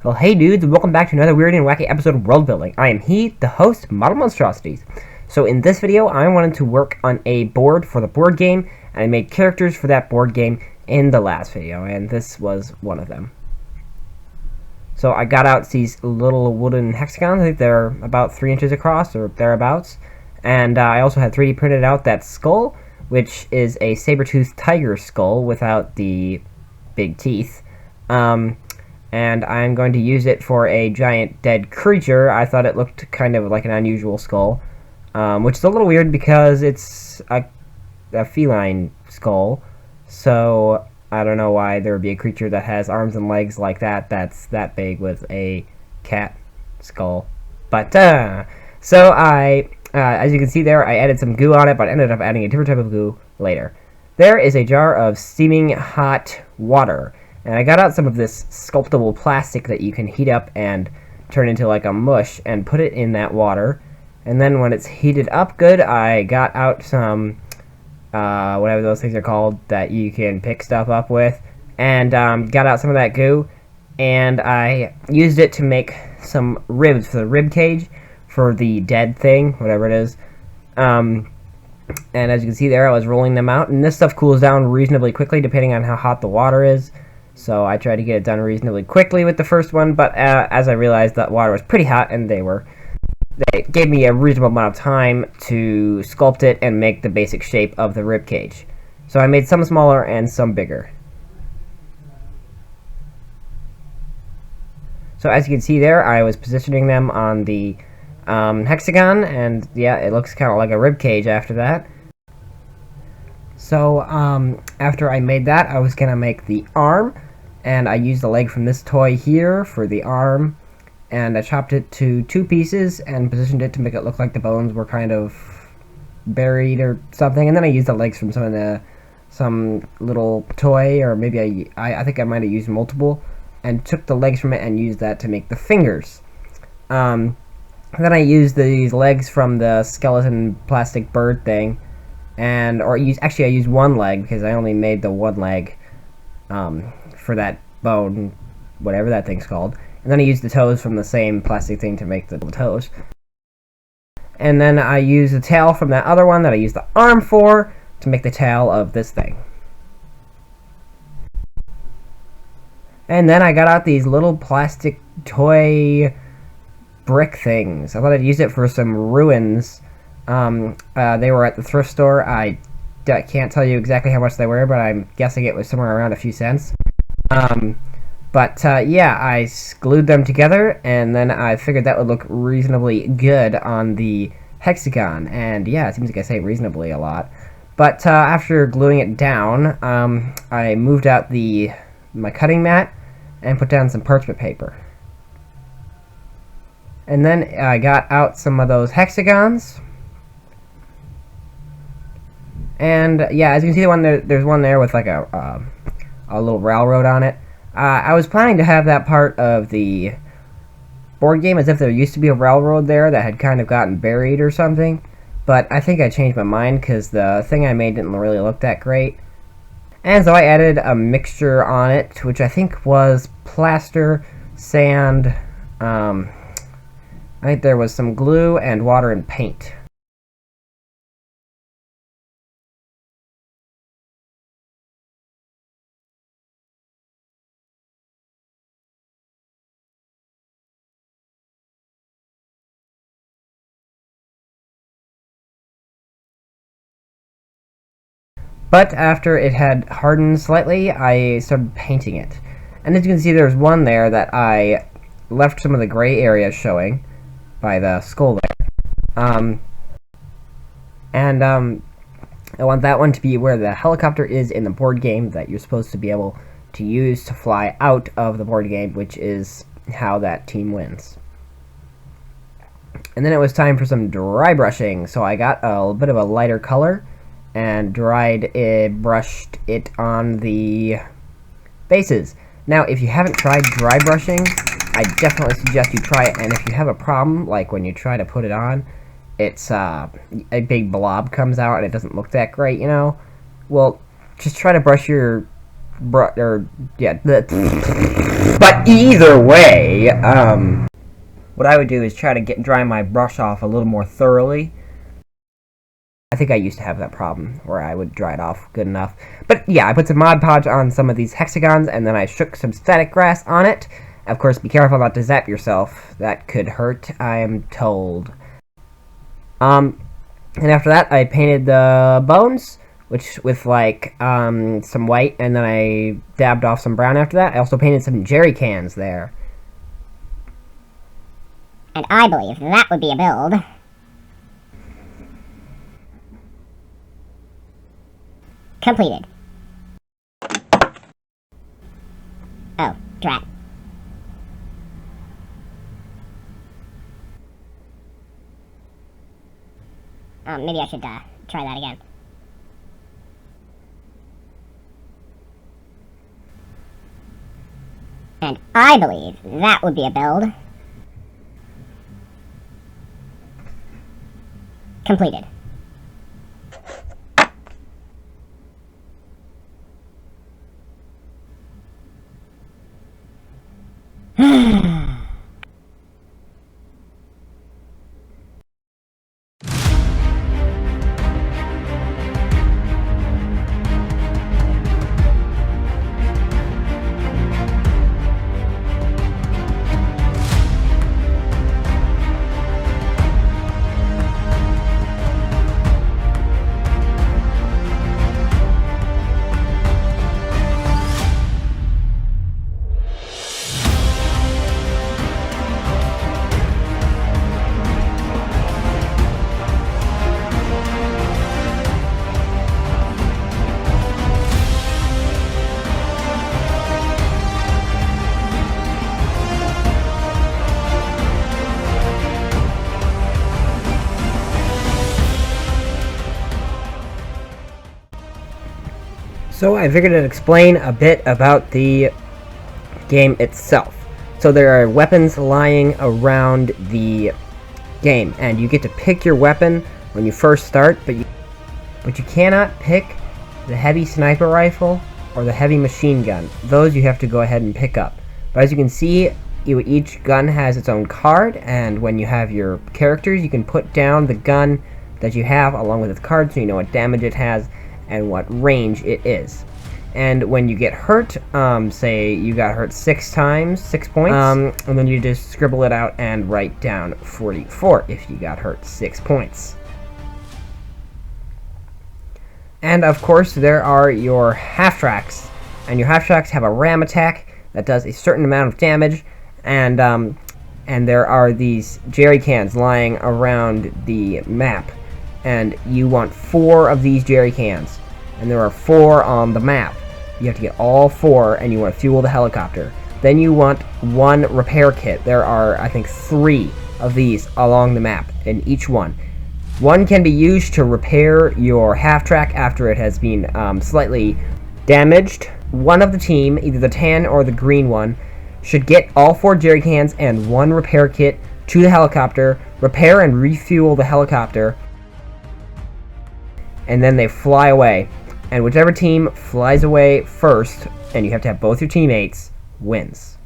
Well, hey dudes, welcome back to another weird and wacky episode of World Building. I am Heath, the host, Model Monstrosities. So in this video, I wanted to work on a board for the board game, and I made characters for that board game in the last video, and this was one of them. So I got out these little wooden hexagons. I think they're about 3 inches across, or thereabouts. And I also had 3D printed out that skull, which is a saber-toothed tiger skull without the big teeth. And I'm going to use it for a giant dead creature. I thought it looked kind of like an unusual skull, which is a little weird because it's a feline skull, so I don't know why there would be a creature that has arms and legs like that that's that big with a cat skull. But, so as you can see there, I added some goo on it, but ended up adding a different type of goo later. There is a jar of steaming hot water. And I got out some of this sculptable plastic that you can heat up and turn into like a mush and put it in that water. And then when it's heated up good, I got out some, whatever those things are called, that you can pick stuff up with. And got out some of that goo. And I used it to make some ribs for the rib cage for the dead thing, whatever it is. And as you can see there, I was rolling them out. And this stuff cools down reasonably quickly depending on how hot the water is. So I tried to get it done reasonably quickly with the first one, but as I realized that water was pretty hot, and they gave me a reasonable amount of time to sculpt it and make the basic shape of the rib cage. So I made some smaller and some bigger. So as you can see there, I was positioning them on the hexagon, and yeah, it looks kind of like a rib cage after that. So, after I made that, I was going to make the arm, and I used the leg from this toy here for the arm, and I chopped it to 2 pieces and positioned it to make it look like the bones were kind of buried or something, and then I used the legs from some little toy, or maybe I think I might have used multiple, and took the legs from it and used that to make the fingers. Then I used these legs from the skeleton plastic bird thing, I used one leg because I only made the one leg for that bone, whatever that thing's called. And then I used the toes from the same plastic thing to make the toes. And then I used the tail from that other one that I used the arm for to make the tail of this thing. And then I got out these little plastic toy brick things. I thought I'd use it for some ruins. They were at the thrift store. I can't tell you exactly how much they were, but I'm guessing it was somewhere around a few cents. Yeah, I glued them together, and then I figured that would look reasonably good on the hexagon. And yeah, it seems like I say reasonably a lot. But after gluing it down, I moved out my cutting mat and put down some parchment paper. And then I got out some of those hexagons. And yeah, as you can see, there's one there with like a little railroad on it. I was planning to have that part of the board game as if there used to be a railroad there that had kind of gotten buried or something. But I think I changed my mind because the thing I made didn't really look that great. And so I added a mixture on it, which I think was plaster, sand, I think there was some glue and water and paint. But after it had hardened slightly, I started painting it. And as you can see, there's one there that I left some of the gray areas showing by the skull there. I want that one to be where the helicopter is in the board game that you're supposed to be able to use to fly out of the board game, which is how that team wins. And then it was time for some dry brushing, so I got a bit of a lighter color and brushed it on the bases. Now, if you haven't tried dry brushing, I definitely suggest you try it, and if you have a problem, like when you try to put it on, it's a big blob comes out and it doesn't look that great, you know? Well, just try to brush your But either way, what I would do is try to dry my brush off a little more thoroughly. I think I used to have that problem where I would dry it off good enough. But yeah, I put some Mod Podge on some of these hexagons, and then I shook some static grass on it. Of course, be careful not to zap yourself. That could hurt, I am told. And after that, I painted the bones, which with like some white, and then I dabbed off some brown after that. I also painted some jerry cans there. And I believe that would be a build. Completed. Oh, drat. Maybe I should try that again. And I believe that would be a build. Completed. So I figured I'd explain a bit about the game itself. So there are weapons lying around the game, and you get to pick your weapon when you first start, but you cannot pick the heavy sniper rifle or the heavy machine gun. Those you have to go ahead and pick up. But as you can see, each gun has its own card, and when you have your characters, you can put down the gun that you have along with its card, so you know what damage it has and what range it is. And when you get hurt, say you got hurt 6 times, 6 points, and then you just scribble it out and write down 44 if you got hurt 6 points. And of course, there are your half-tracks, and your half-tracks have a ram attack that does a certain amount of damage, and there are these jerry cans lying around the map, and you want 4 of these jerry cans, and there are 4 on the map. You have to get all 4, and you want to fuel the helicopter. Then you want 1 repair kit. There are, I think, 3 of these along the map, in each one. One can be used to repair your half-track after it has been slightly damaged. One of the team, either the tan or the green one, should get all 4 jerry cans and 1 repair kit to the helicopter, repair and refuel the helicopter, and then they fly away. And whichever team flies away first, and you have to have both your teammates, wins.